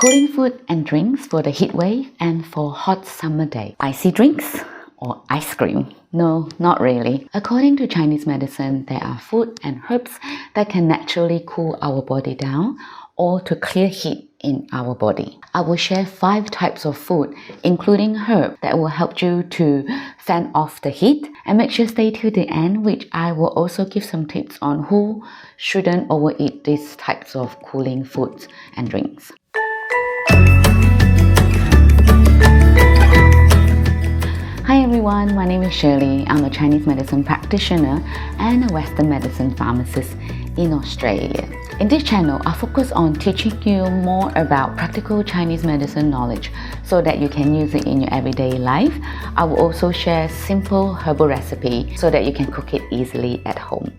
cooling food and drinks for the heat wave and for hot summer day. Icy drinks or ice cream? No, not really. According to Chinese medicine, there are food and herbs that can naturally cool our body down or to clear heat in our body. I will share 5 types of food, including herb, that will help you to fan off the heat. And make sure stay till the end, which I will also give some tips on who shouldn't overeat these types of cooling foods and drinks. Hi everyone, my name is Shirley. I'm a Chinese medicine practitioner and a Western medicine pharmacist in Australia. In this channel, I focus on teaching you more about practical Chinese medicine knowledge so that you can use it in your everyday life. I will also share simple herbal recipes so that you can cook it easily at home.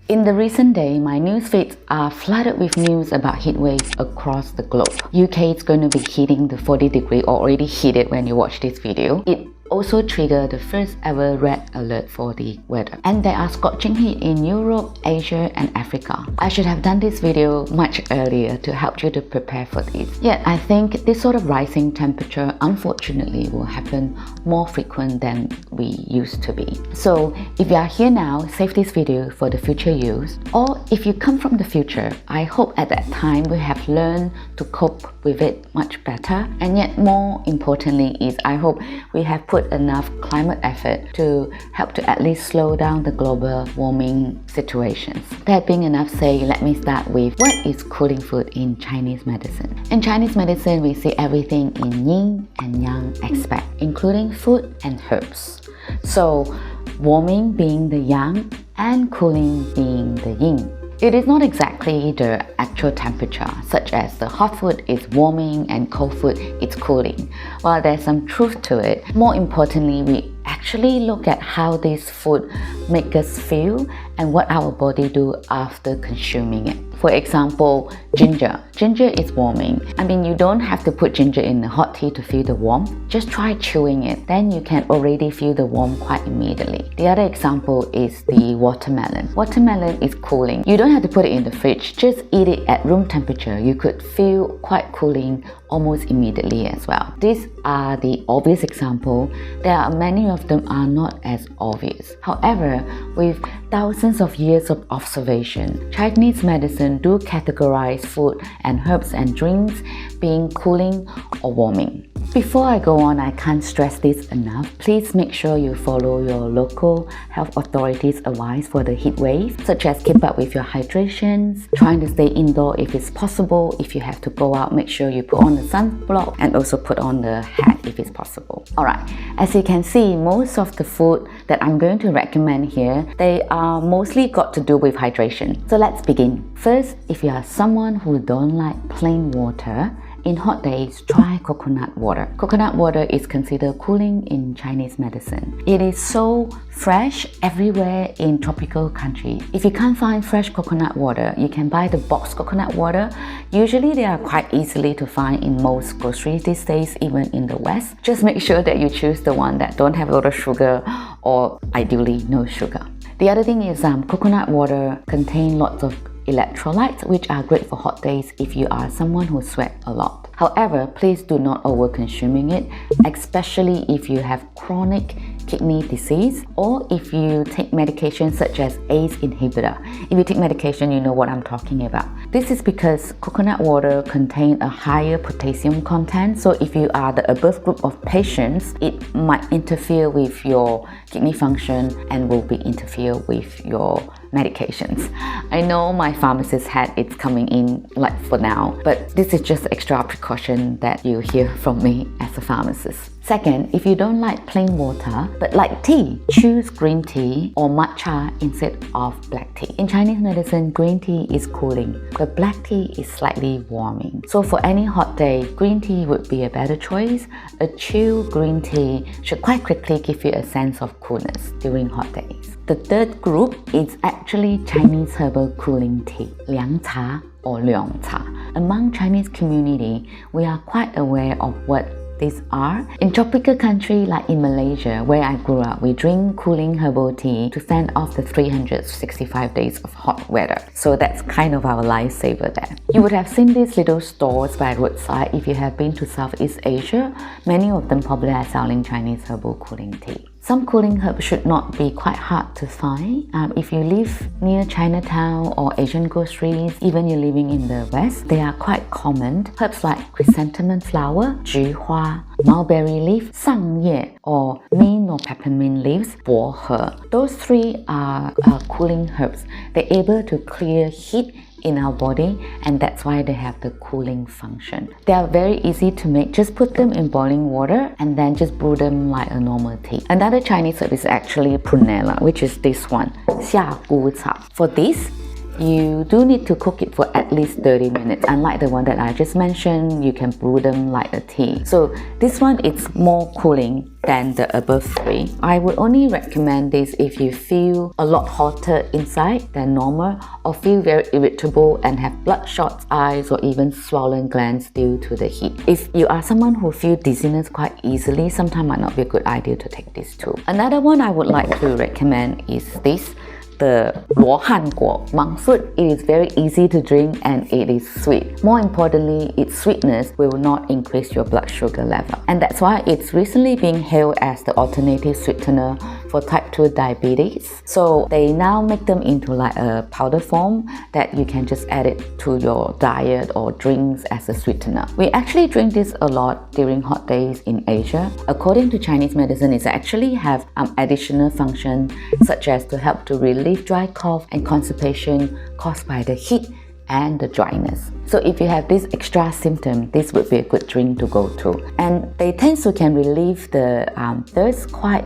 In the recent day, my news feeds are flooded with news about heat waves across the globe. UK is going to be hitting the 40 degree or already hit it when you watch this video. It also triggered the first ever red alert for the weather. And there are scorching heat in Europe, Asia and Africa. I should have done this video much earlier to help you to prepare for this. Yet I think this sort of rising temperature unfortunately will happen more frequent than we used to be. So if you are here now, save this video for the future use. Or if you come from the future, I hope at that time we have learned to cope with it much better. And yet more importantly is I hope we have put enough climate effort to help to at least slow down the global warming situations. That being enough said, let me start with what is cooling food in Chinese medicine. In Chinese medicine, we see everything in yin and yang aspect, including food and herbs. So warming being the yang and cooling being the yin. It is not exactly the actual temperature, such as the hot food is warming and cold food is cooling. While there's some truth to it, more importantly, we actually look at how this food make us feel and what our body do after consuming it. For example, ginger. Ginger is warming. I mean, you don't have to put ginger in the hot tea to feel the warmth. Just try chewing it. Then you can already feel the warmth quite immediately. The other example is the watermelon. Watermelon is cooling. You don't have to put it in the fridge. Just eat it at room temperature. You could feel quite cooling almost immediately as well. These are the obvious examples. There are many of them are not as obvious. However, with thousands of years of observation, Chinese medicine do categorize food and herbs and drinks being cooling or warming. Before I go on, I can't stress this enough. Please make sure you follow your local health authorities' advice for the heat wave, such as keep up with your hydrations, trying to stay indoor if it's possible. If you have to go out, make sure you put on the sunblock and also put on the hat if it's possible. Alright, as you can see, most of the food that I'm going to recommend here, they are mostly got to do with hydration. So let's begin. First, if you are someone who don't like plain water, in hot days, try coconut water. Coconut water is considered cooling in Chinese medicine. It is so fresh everywhere in tropical countries. If you can't find fresh coconut water, you can buy the boxed coconut water. Usually they are quite easily to find in most groceries these days, even in the West. Just make sure that you choose the one that don't have a lot of sugar or ideally no sugar. The other thing is coconut water contains lots of electrolytes, which are great for hot days if you are someone who sweats a lot. However, please do not over-consuming it, especially if you have chronic kidney disease or if you take medication such as ACE inhibitor. If you take medication, you know what I'm talking about. This is because coconut water contains a higher potassium content, so if you are the above group of patients, it might interfere with your kidney function and will be interfere with your medications. I know my pharmacist had it coming in like for now, but this is just extra precaution that you hear from me as a pharmacist. Second, if you don't like plain water but like tea, choose green tea or matcha instead of black tea. In Chinese medicine, green tea is cooling, but black tea is slightly warming. So for any hot day, green tea would be a better choice. A chilled green tea should quite quickly give you a sense of coolness during hot days. The third group is actually Chinese herbal cooling tea, liang cha or leong cha. Among Chinese community, we are quite aware of what these are. In tropical country like in Malaysia, where I grew up, we drink cooling herbal tea to fend off the 365 days of hot weather. So that's kind of our lifesaver there. You would have seen these little stores by roadside if you have been to Southeast Asia. Many of them probably are selling Chinese herbal cooling tea. Some cooling herbs should not be quite hard to find. If you live near Chinatown or Asian groceries, even you're living in the West, they are quite common. Herbs like chrysanthemum flower, Ju Hua, mulberry leaf, sang ye, or mint or peppermint leaves, Bo He. Those three are cooling herbs. They're able to clear heat in our body, and that's why they have the cooling function. They are very easy to make. Just put them in boiling water and then just brew them like a normal tea. Another Chinese herb is actually Prunella, which is this one, Xia Ku Cao. For this, you do need to cook it for at least 30 minutes. Unlike the one that I just mentioned, you can brew them like a tea. So this one is more cooling than the above three. I would only recommend this if you feel a lot hotter inside than normal, or feel very irritable and have bloodshot eyes or even swollen glands due to the heat. If you are someone who feels dizziness quite easily, sometimes might not be a good idea to take this too. Another one I would like to recommend is this, the Luo Han Guo monk fruit. It is very easy to drink and it is sweet. More importantly, its sweetness will not increase your blood sugar level. And that's why it's recently being hailed as the alternative sweetener for type 2 diabetes. So they now make them into like a powder form that you can just add it to your diet or drinks as a sweetener. We actually drink this a lot during hot days in Asia. According to Chinese medicine, it actually have additional function such as to help to relieve dry cough and constipation caused by the heat and the dryness. So if you have this extra symptom, this would be a good drink to go to. And they tend to can relieve the thirst quite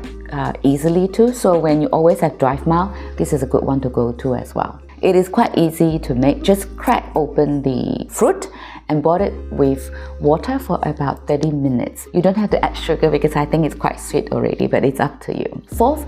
easily too. So when you always have dry mouth, this is a good one to go to as well. It is quite easy to make. Just crack open the fruit and boil it with water for about 30 minutes. You don't have to add sugar because I think it's quite sweet already, but it's up to you. Fourth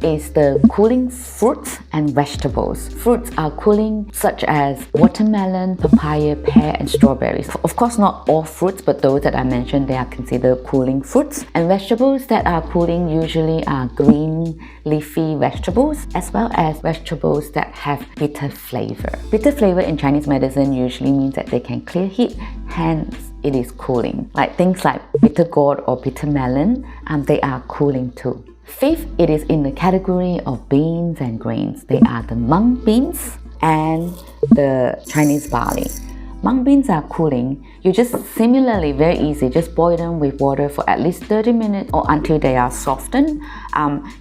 is the cooling fruits and vegetables. Fruits are cooling such as watermelon, papaya, pear and strawberries. Of course not all fruits, but those that I mentioned, they are considered cooling fruits. And vegetables that are cooling usually are green leafy vegetables, as well as vegetables that have bitter flavor. Bitter flavor in Chinese medicine usually means that they can clear heat, hence it is cooling. Like things like bitter gourd or bitter melon, they are cooling too. Fifth, it is in the category of beans and grains. They are the mung beans and the Chinese barley. Mung beans are cooling. You just similarly, very easy, just boil them with water for at least 30 minutes or until they are softened.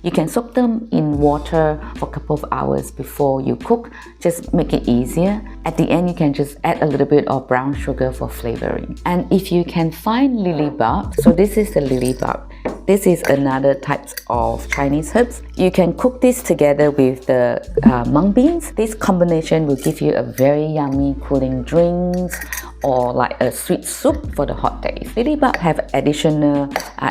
You can soak them in water for a couple of hours before you cook. Just make it easier. At the end, you can just add a little bit of brown sugar for flavoring. And if you can find lily bulb, so this is the lily bulb. This is another type of Chinese herbs. You can cook this together with the mung beans. This combination will give you a very yummy cooling drinks or like a sweet soup for the hot days. Lily bulb have additional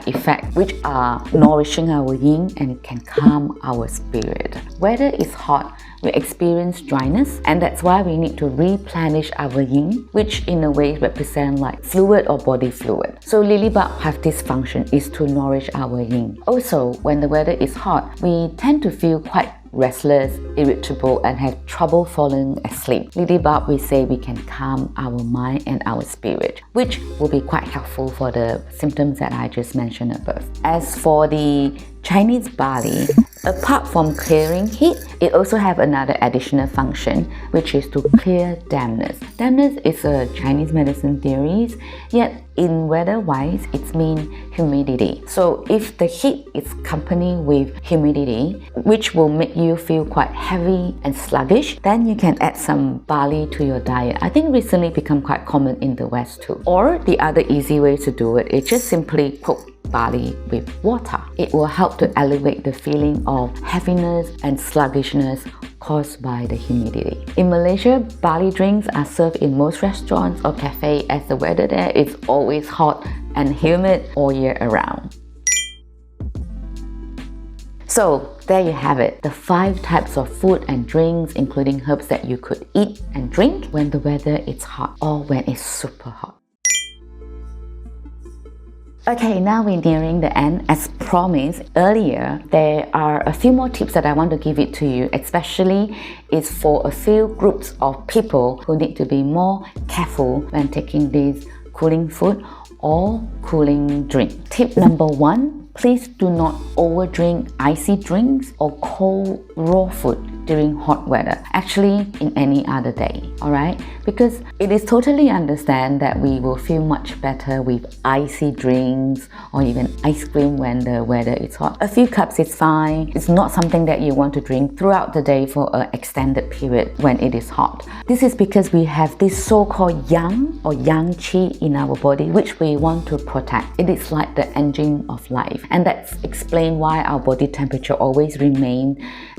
effects which are nourishing our yin and can calm our spirit. Weather is hot, we experience dryness, and that's why we need to replenish our yin, which in a way represent like fluid or body fluid. So lily bulb have this function, is to nourish our yin. Also, when the weather is hot, we tend to feel quite restless, irritable and have trouble falling asleep. Lily bulb, we say we can calm our mind and our spirit, which will be quite helpful for the symptoms that I just mentioned above. As for the Chinese barley, apart from clearing heat, it also have another additional function, which is to clear dampness. Dampness is a Chinese medicine theory, yet in weather-wise, it means humidity. So if the heat is accompanied with humidity, which will make you feel quite heavy and sluggish, then you can add some barley to your diet. I think recently become quite common in the West too. Or the other easy way to do it is just simply cook barley with water. It will help to elevate the feeling of heaviness and sluggishness caused by the humidity. In Malaysia, barley drinks are served in most restaurants or cafes as the weather there is always hot and humid all year around. So there you have it, the 5 types of food and drinks including herbs that you could eat and drink when the weather is hot or when it's super hot. Okay, now we're nearing the end. As promised earlier, there are a few more tips that I want to give it to you, especially it's for a few groups of people who need to be more careful when taking this cooling food or cooling drink. Tip number 1, please do not overdrink icy drinks or cold raw food during hot weather, actually in any other day, alright? Because it is totally understand that we will feel much better with icy drinks or even ice cream when the weather is hot. A few cups is fine. It's not something that you want to drink throughout the day for an extended period when it is hot. This is because we have this so-called yang or yang qi in our body, which we want to protect. It is like the engine of life, and that's explain why our body temperature always remain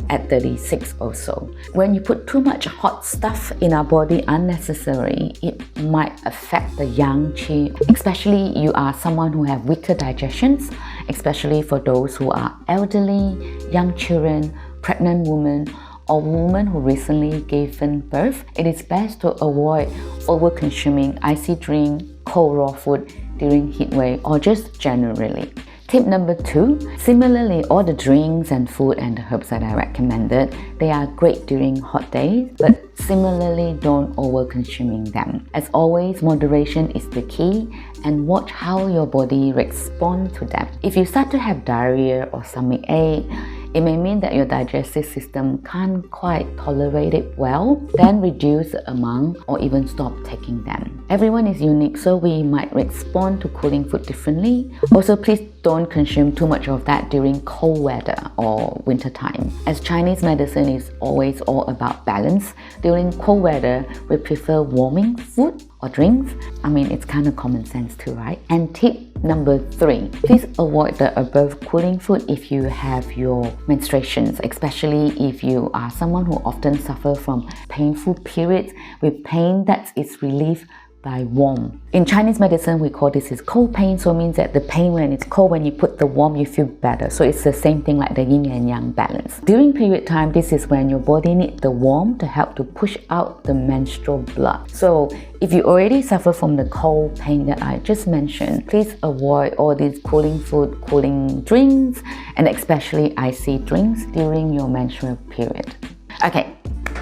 at 36 or so. When you put too much hot stuff in our body unnecessarily, it might affect the yang qi, especially you are someone who have weaker digestions, especially for those who are elderly, young children, pregnant women, or women who recently given birth. It is best to avoid over-consuming icy drink, cold raw food during heat wave, or just generally. Tip number 2, similarly, all the drinks and food and the herbs that I recommended, they are great during hot days, but similarly, don't over-consuming them. As always, moderation is the key, and watch how your body responds to them. If you start to have diarrhea or stomach ache, it may mean that your digestive system can't quite tolerate it well, then reduce the amount or even stop taking them. Everyone is unique, so we might respond to cooling food differently. Also, please don't consume too much of that during cold weather or winter time. As Chinese medicine is always all about balance, during cold weather, we prefer warming food or drinks. I mean, it's kind of common sense too, right? And tip number 3, please avoid the above cooling food if you have your menstruations, especially if you are someone who often suffer from painful periods with pain that is relieved by warm. In Chinese medicine, we call this is cold pain, so it means that the pain when it's cold, when you put the warm, you feel better. So it's the same thing like the yin and yang balance. During period time, this is when your body needs the warm to help to push out the menstrual blood. So if you already suffer from the cold pain that I just mentioned, please avoid all these cooling food, cooling drinks, and especially icy drinks during your menstrual period. Okay,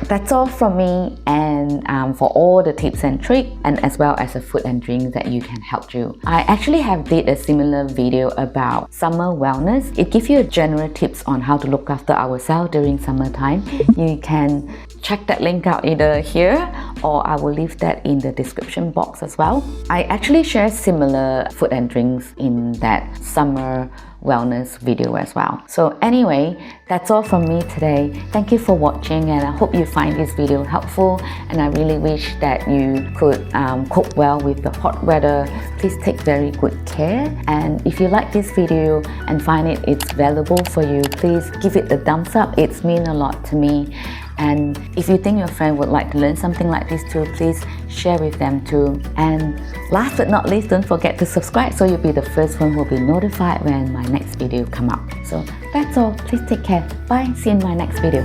that's all from me, and for all the tips and tricks, and as well as the food and drinks that you can help you. I actually have did a similar video about summer wellness. It gives you a general tips on how to look after ourselves during summertime. You can check that link out either here, or I will leave that in the description box as well. I actually share similar food and drinks in that summer wellness video as well. So anyway, that's all from me today. Thank you for watching, and I hope you find this video helpful, and I really wish that you could cope well with the hot weather. Please take very good care, and if you like this video and find it's valuable for you, please give it the thumbs up. It's mean a lot to me. And if you think your friend would like to learn something like this too, please share with them too. And last but not least, don't forget to subscribe so you'll be the first one who will be notified when my next video come out. So that's all. Please take care. Bye. See you in my next video.